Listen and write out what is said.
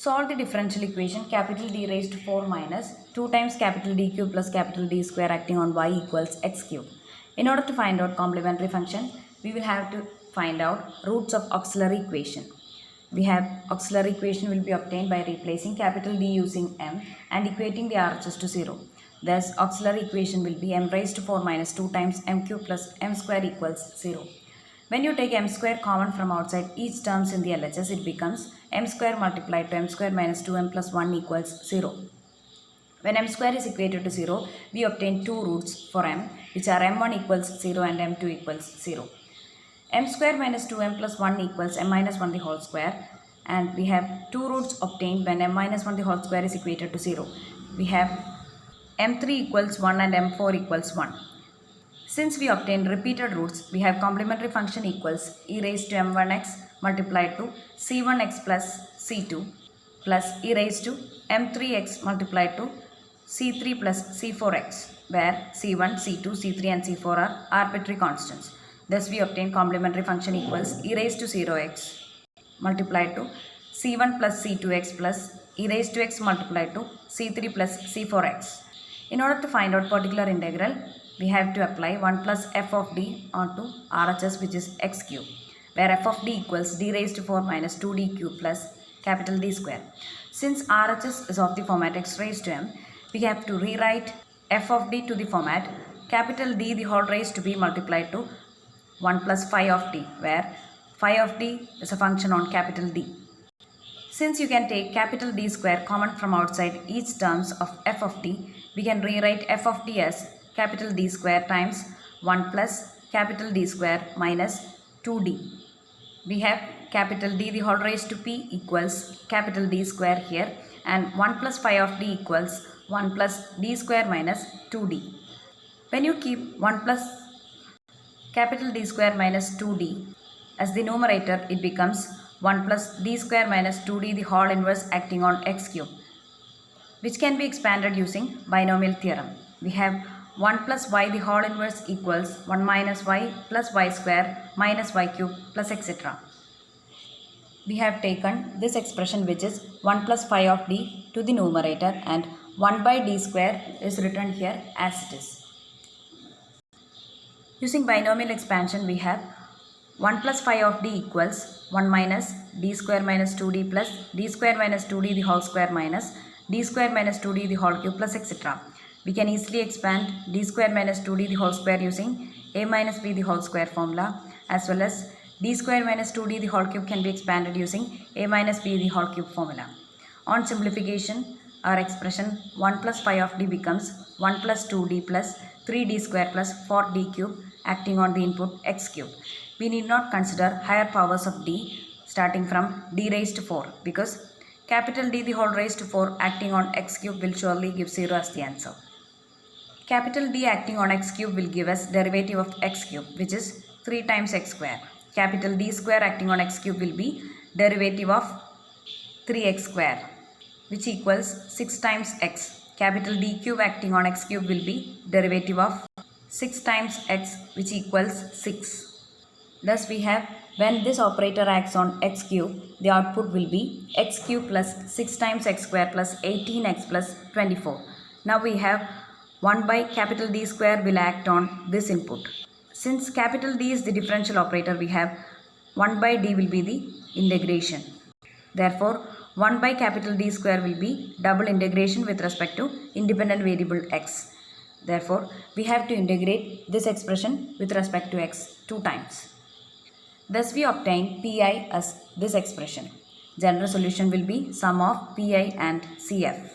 Solve the differential equation capital D raised to 4 minus 2 times capital D cube plus capital D square acting on y equals x cube. In order to find out complementary function, we will have to find out roots of auxiliary equation. We have auxiliary equation will be obtained by replacing capital D using m and equating the RHS to 0. Thus, auxiliary equation will be m raised to 4 minus 2 times m cube plus m square equals 0. When you take m square common from outside each terms in the LHS, it becomes m square multiplied to m square minus 2m plus 1 equals 0. When m square is equated to 0, we obtain two roots for m, which are m1 equals 0 and m2 equals 0. M square minus 2m plus 1 equals m minus 1 the whole square, and we have two roots obtained when m minus 1 the whole square is equated to 0. We have m3 equals 1 and m4 equals 1. Since we obtained repeated roots, we have complementary function equals e raised to m1x multiplied to c1x plus c2 plus e raised to m3x multiplied to c3 plus c4x, where c1, c2, c3 and c4 are arbitrary constants. Thus we obtain complementary function equals e raised to 0x multiplied to c1 plus c2x plus e raised to x multiplied to c3 plus c4x. In order to find out particular integral, we have to apply 1 plus f of d onto RHS, which is x cube, where f of d equals d raised to 4 minus 2d cube plus capital D square. Since RHS is of the format x raised to m, we have to rewrite f of d to the format capital D the whole raised to b multiplied to 1 plus phi of d, where phi of d is a function on capital D. Since you can take capital D square common from outside each terms of f of d, we can rewrite f of d as capital D square times 1 plus capital D square minus 2d. We have capital D the whole raised to p equals capital D square here, and 1 plus phi of d equals 1 plus d square minus 2d. When you keep 1 plus capital D square minus 2d as the numerator, it becomes 1 plus d square minus 2d the whole inverse acting on x cube, which can be expanded using binomial theorem. We have 1 plus y the whole inverse equals 1 minus y plus y square minus y cube plus etc. We have taken this expression, which is 1 plus phi of d, to the numerator, and 1 by d square is written here as it is. Using binomial expansion, we have 1 plus phi of d equals 1 minus d square minus 2d plus d square minus 2d the whole square minus d square minus 2d the whole cube plus etc. We can easily expand d square minus 2d the whole square using a minus b the whole square formula, as well as d square minus 2d the whole cube can be expanded using a minus b the whole cube formula. On simplification, our expression 1 plus phi of d becomes 1 plus 2d plus 3d square plus 4d cube acting on the input x cube. We need not consider higher powers of d starting from d raised to 4, because capital D the whole raised to 4 acting on x cube will surely give 0 as the answer. Capital D acting on x cube will give us derivative of x cube, which is 3 times x square. Capital D square acting on x cube will be derivative of 3x square, which equals 6 times x. Capital D cube acting on x cube will be derivative of 6 times x, which equals 6. Thus we have, when this operator acts on x cube, the output will be x cube plus 6 times x square plus 18x plus 24. Now we have 1 by capital D square will act on this input. Since capital D is the differential operator, we have 1 by d will be the integration. Therefore, 1 by capital D square will be double integration with respect to independent variable x. Therefore, we have to integrate this expression with respect to x 2 times. Thus we obtain pi as this expression. General solution will be sum of pi and cf.